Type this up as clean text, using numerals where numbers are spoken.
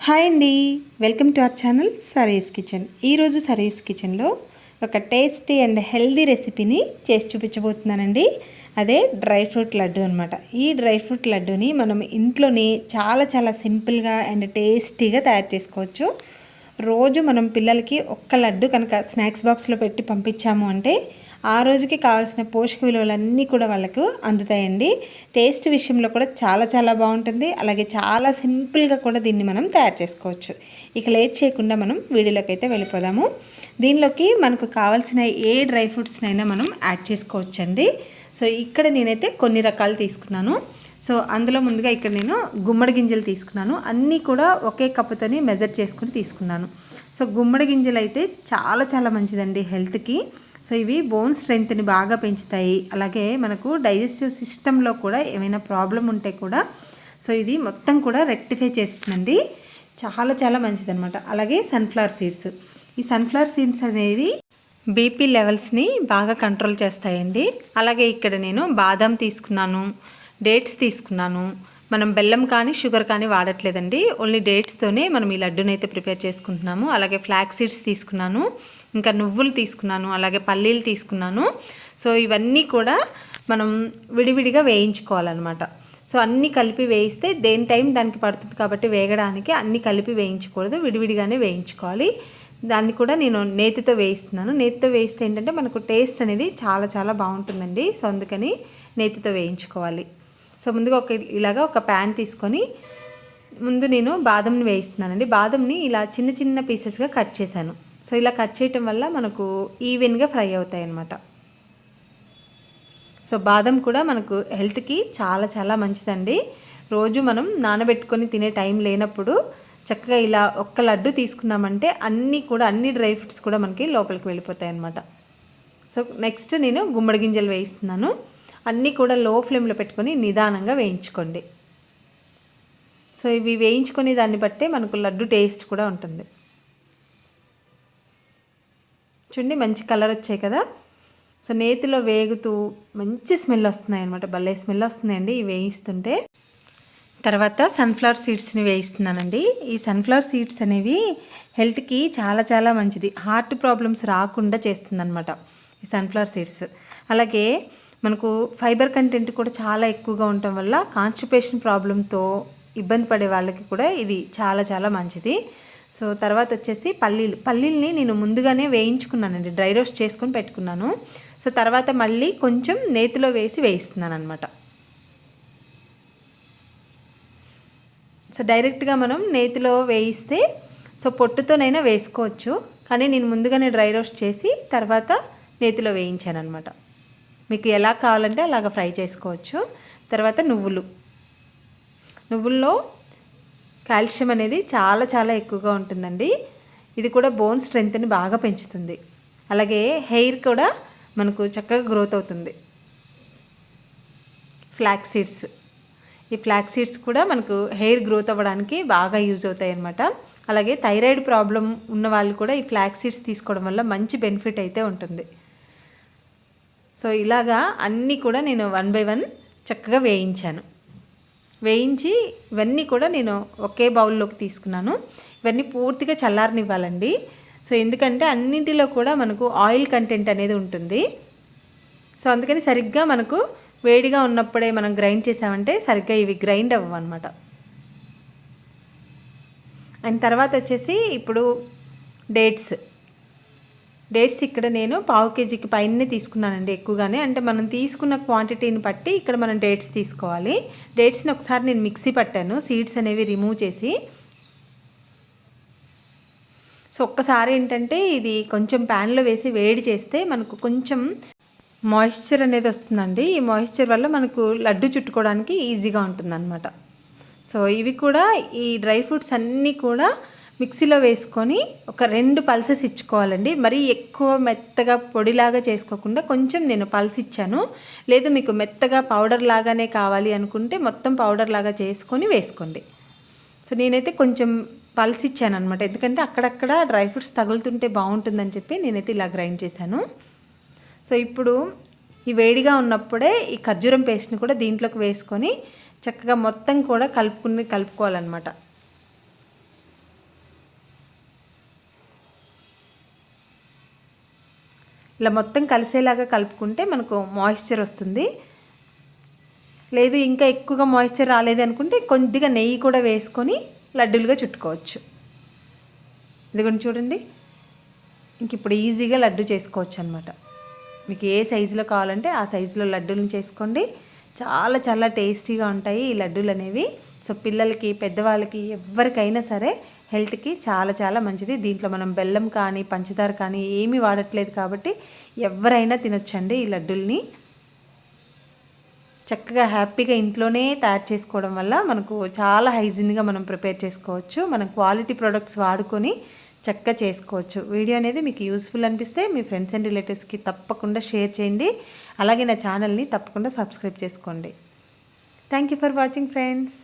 Hi అండి, welcome to our channel సరీస్ kitchen. ఈరోజు సరీస్ కిచెన్లో ఒక టేస్టీ అండ్ హెల్దీ రెసిపీని చేసి చూపించబోతున్నానండి. అదే డ్రై ఫ్రూట్ లడ్డు అనమాట. ఈ డ్రై ఫ్రూట్ లడ్డూని మనం ఇంట్లోనే చాలా సింపుల్గా అండ్ టేస్టీగా తయారు చేసుకోవచ్చు. రోజు మనం పిల్లలకి ఒక్క లడ్డు కనుక స్నాక్స్ బాక్స్లో పెట్టి పంపించాము అంటే ఆ రోజుకి కావాల్సిన పోషక విలువలన్నీ కూడా వాళ్ళకు అందుతాయండి. టేస్ట్ విషయంలో కూడా చాలా బాగుంటుంది. అలాగే చాలా సింపుల్గా కూడా దీన్ని మనం తయారు చేసుకోవచ్చు. ఇక లేట్ చేయకుండా మనం వీడియోలోకి అయితే వెళ్ళిపోదాము. దీనిలోకి మనకు కావాల్సిన ఏ డ్రై ఫ్రూట్స్నైనా మనం యాడ్ చేసుకోవచ్చండి. సో ఇక్కడ నేనైతే కొన్ని రకాలు తీసుకున్నాను. సో అందులో ముందుగా ఇక్కడ నేను గుమ్మడి గింజలు తీసుకున్నాను. అన్నీ కూడా ఒకే కప్పుతోని మెజర్ చేసుకుని తీసుకున్నాను. సో గుమ్మడి గింజలు అయితే చాలా మంచిదండి హెల్త్కి. సో ఇవి బోన్ స్ట్రెంగ్త్ని బాగా పెంచుతాయి. అలాగే మనకు డైజెస్టివ్ సిస్టంలో కూడా ఏమైనా ప్రాబ్లం ఉంటే కూడా సో ఇది మొత్తం కూడా రెక్టిఫై చేస్తుందండి. చాలా మంచిదన్నమాట. అలాగే సన్ఫ్లవర్ సీడ్స్, ఈ సన్ఫ్లవర్ సీడ్స్ అనేది బీపీ లెవెల్స్ని బాగా కంట్రోల్ చేస్తాయండి. అలాగే ఇక్కడ నేను బాదం తీసుకున్నాను, డేట్స్ తీసుకున్నాను. మనం బెల్లం కానీ షుగర్ కానీ వాడట్లేదండి, ఓన్లీ డేట్స్తోనే మనం ఈ లడ్డూని అయితే ప్రిపేర్ చేసుకుంటున్నాము. అలాగే ఫ్లాక్స్ సీడ్స్ తీసుకున్నాను, ఇంకా నువ్వులు తీసుకున్నాను, అలాగే పల్లీలు తీసుకున్నాను. సో ఇవన్నీ కూడా మనం విడివిడిగా వేయించుకోవాలన్నమాట. సో అన్నీ కలిపి వేయిస్తే దేని టైం దానికి పడుతుంది కాబట్టి వేగడానికి అన్నీ కలిపి వేయించకూడదు, విడివిడిగానే వేయించుకోవాలి. దాన్ని కూడా నేను నేతితో వేయిస్తున్నాను. నేతితో వేయిస్తే ఏంటంటే మనకు టేస్ట్ అనేది చాలా బాగుంటుందండి. సో అందుకని నేతితో వేయించుకోవాలి. సో ముందుగా ఇలాగా ఒక ప్యాన్ తీసుకొని ముందు నేను బాదంని వేయిస్తున్నానండి. బాదంని ఇలా చిన్న పీసెస్గా కట్ చేశాను. సో ఇలా కట్ చేయటం వల్ల మనకు ఈవెన్గా ఫ్రై అవుతాయి అన్నమాట. సో బాదం కూడా మనకు హెల్త్కి చాలా మంచిదండి. రోజు మనం నానబెట్టుకొని తినే టైం లేనప్పుడు చక్కగా ఇలా ఒక్క లడ్డు తీసుకున్నామంటే అన్ని డ్రై ఫ్రూట్స్ కూడా మనకి లోపలికి వెళ్ళిపోతాయి అన్నమాట. సో నెక్స్ట్ నేను గుమ్మడి గింజలు వేయిస్తున్నాను. అన్నీ కూడా లో ఫ్లేమ్లో పెట్టుకొని నిదానంగా వేయించుకోండి. సో ఇవి వేయించుకొని దాన్ని బట్టే మనకు లడ్డు టేస్ట్ కూడా ఉంటుంది. చూడండి మంచి కలర్ వచ్చాయి కదా. సో నేతిలో వేగుతూ మంచి స్మెల్ వస్తున్నాయి అనమాట, భలే స్మెల్ వస్తున్నాయండి ఈ వేయిస్తుంటే. తర్వాత సన్ఫ్లవర్ సీడ్స్ని వేయిస్తున్నానండి. ఈ సన్ఫ్లవర్ సీడ్స్ అనేవి హెల్త్కి చాలా మంచిది. హార్ట్ ప్రాబ్లమ్స్ రాకుండా చేస్తుందన్నమాట ఈ సన్ఫ్లవర్ సీడ్స్. అలాగే మనకు ఫైబర్ కంటెంట్ కూడా చాలా ఎక్కువగా ఉండటం వల్ల కాన్స్టిపేషన్ ప్రాబ్లంతో ఇబ్బంది పడే వాళ్ళకి కూడా ఇది చాలా మంచిది. సో తర్వాత వచ్చేసి పల్లీల్ని నేను ముందుగానే వేయించుకున్నానండి, డ్రై రోస్ట్ చేసుకొని పెట్టుకున్నాను. సో తర్వాత మళ్ళీ కొంచెం నేతిలో వేసి వేయిస్తున్నాను అనమాట. సో డైరెక్ట్గా మనం నేతిలో వేయిస్తే సో పొట్టుతోనైనా వేసుకోవచ్చు, కానీ నేను ముందుగానే డ్రై రోస్ట్ చేసి తర్వాత నేతిలో వేయించాను అనమాట. మీకు ఎలా కావాలంటే అలాగ ఫ్రై చేసుకోవచ్చు. తర్వాత నువ్వుల్లో కాల్షియం అనేది చాలా ఎక్కువగా ఉంటుందండి. ఇది కూడా బోన్ స్ట్రెంగ్త్ని బాగా పెంచుతుంది. అలాగే హెయిర్ కూడా మనకు చక్కగా గ్రోత్ అవుతుంది. ఫ్లాక్స్ సీడ్స్, ఈ ఫ్లాక్స్ సీడ్స్ కూడా మనకు హెయిర్ గ్రోత్ అవ్వడానికి బాగా యూజ్ అవుతాయి అన్నమాట. అలాగే థైరాయిడ్ ప్రాబ్లం ఉన్న వాళ్ళు కూడా ఈ ఫ్లాక్స్ సీడ్స్ తీసుకోవడం వల్ల మంచి బెనిఫిట్ అయితే ఉంటుంది. సో ఇలాగా అన్నీ కూడా నేను 1 by 1 చక్కగా వేయించి ఇవన్నీ కూడా నేను ఒకే బౌల్లోకి తీసుకున్నాను. ఇవన్నీ పూర్తిగా చల్లారనివ్వాలండి. సో ఎందుకంటే అన్నింటిలో కూడా మనకు ఆయిల్ కంటెంట్ అనేది ఉంటుంది. సో అందుకని సరిగ్గా మనకు వేడిగా ఉన్నప్పుడే మనం గ్రైండ్ చేసామంటే సరిగ్గా ఇవి గ్రైండ్ అవ్వవు అనమాట. అండ్ తర్వాత వచ్చేసి ఇప్పుడు డేట్స్ ఇక్కడ నేను 1/2 kg పైనే తీసుకున్నానండి, ఎక్కువగానే. అంటే మనం తీసుకున్న క్వాంటిటీని బట్టి ఇక్కడ మనం డేట్స్ తీసుకోవాలి. డేట్స్ని ఒకసారి నేను మిక్సీ పట్టాను, సీడ్స్ అనేవి రిమూవ్ చేసి. సో ఒక్కసారి ఏంటంటే ఇది కొంచెం ప్యాన్లో వేసి వేడి చేస్తే మనకు కొంచెం మాయిశ్చర్ అనేది వస్తుందండి. ఈ మాయిశ్చర్ వల్ల మనకు లడ్డు చుట్టుకోవడానికి ఈజీగా ఉంటుందన్నమాట. సో ఇవి కూడా ఈ డ్రై ఫ్రూట్స్ అన్నీ కూడా మిక్సీలో వేసుకొని ఒక 2 పల్సెస్ ఇచ్చుకోవాలండి. మరీ ఎక్కువ మెత్తగా పొడిలాగా చేసుకోకుండా కొంచెం నేను పల్స్ ఇచ్చాను. లేదు మీకు మెత్తగా పౌడర్ లాగానే కావాలి అనుకుంటే మొత్తం పౌడర్ లాగా చేసుకొని వేసుకోండి. సో నేనైతే కొంచెం పల్స్ ఇచ్చాను అనమాట, ఎందుకంటే అక్కడక్కడ డ్రై ఫ్రూట్స్ తగులుతుంటే బాగుంటుందని చెప్పి నేనైతే ఇలా గ్రైండ్ చేశాను. సో ఇప్పుడు ఈ వేడిగా ఉన్నప్పుడే ఈ ఖర్జూరం పేస్ట్ని కూడా దీంట్లోకి వేసుకొని చక్కగా మొత్తం కూడా కలుపుకోవాలన్నమాట. ఇలా మొత్తం కలిసేలాగా కలుపుకుంటే మనకు మాయిశ్చర్ వస్తుంది. లేదు ఇంకా ఎక్కువగా మాయిశ్చర్ రాలేదు అనుకుంటే కొద్దిగా నెయ్యి కూడా వేసుకొని లడ్డూలుగా చుట్టుకోవచ్చు. ఇదిగోండి చూడండి, ఇంక ఇప్పుడు ఈజీగా లడ్డు చేసుకోవచ్చు అనమాట. మీకు ఏ సైజులో కావాలంటే ఆ సైజులో లడ్డూలను చేసుకోండి. చాలా చాలా టేస్టీగా ఉంటాయి ఈ లడ్డూలు అనేవి. సో పిల్లలకి, పెద్దవాళ్ళకి, ఎవరికైనా సరే హెల్త్కి చాలా చాలా మంచిది. దీంట్లో మనం బెల్లం కానీ పంచదార కానీ ఏమీ వాడట్లేదు కాబట్టి ఎవరైనా తినొచ్చండి ఈ లడ్డూల్ని. చక్కగా హ్యాపీగా ఇంట్లోనే తయారు చేసుకోవడం వల్ల మనకు చాలా హైజీన్గా మనం ప్రిపేర్ చేసుకోవచ్చు. మనం క్వాలిటీ ప్రొడక్ట్స్ వాడుకొని చక్కగా చేసుకోవచ్చు. వీడియో అనేది మీకు యూస్ఫుల్ అనిపిస్తే మీ ఫ్రెండ్స్ అండ్ రిలేటివ్స్కి తప్పకుండా షేర్ చేయండి. అలాగే నా ఛానల్ని తప్పకుండా సబ్స్క్రైబ్ చేసుకోండి. Thank you for watching friends.